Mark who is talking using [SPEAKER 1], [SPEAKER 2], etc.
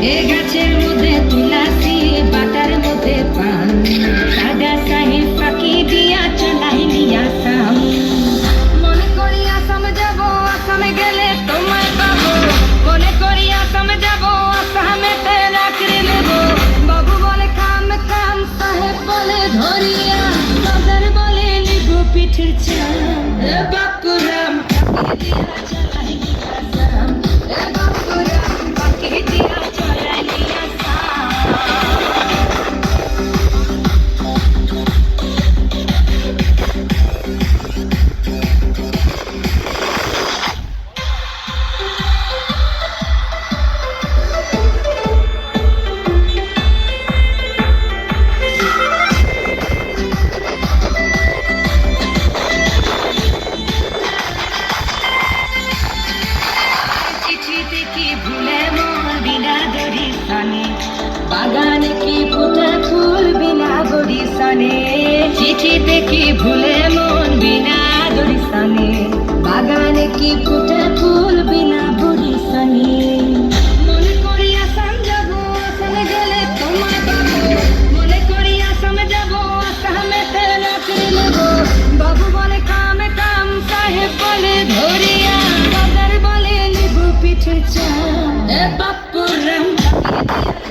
[SPEAKER 1] এ গাছের মধ্যে তুলাসি বাটার মধ্যে পান দাদা সাহেব ফাঁকি দিয়া চলাই নিয়া সাম মনে করি আসাম যাব আসামে গেলে তোমায় পাবো মনে করি আসামে যাব আসামেতে চাকরি নেব বাবু বলে কাম কাম সাহেব বলে ধরিয়া বাজার বলে নিব পিঠের চাম এ বাপুরাম ফাঁকি দিয়া চলাই নিয়া সাম এ বাপুরাম ফাঁকি দিয়া চলাই নিয়া সাম চিঠিতে কি ভুলে মোর বিনা দরিশনে বাগানে কি ফুটে ফুল বিনা বরিশনে চিঠিতে কি ভুলে মন বিনা দরিশনে বাগানে কি ফুটে ফুল বিনা বরিশনে মনে করি আসাম যাব আসামে গেলে তোমায় পাবো মনে করি আসামে যাব আসামেতে চাকরি নেব বাবু বলে কামে কাম সাহেব বলে ধরিয়া বাজার বলে নিব পিঠের চাম এ বাপুরাম ফাঁকি দিয়া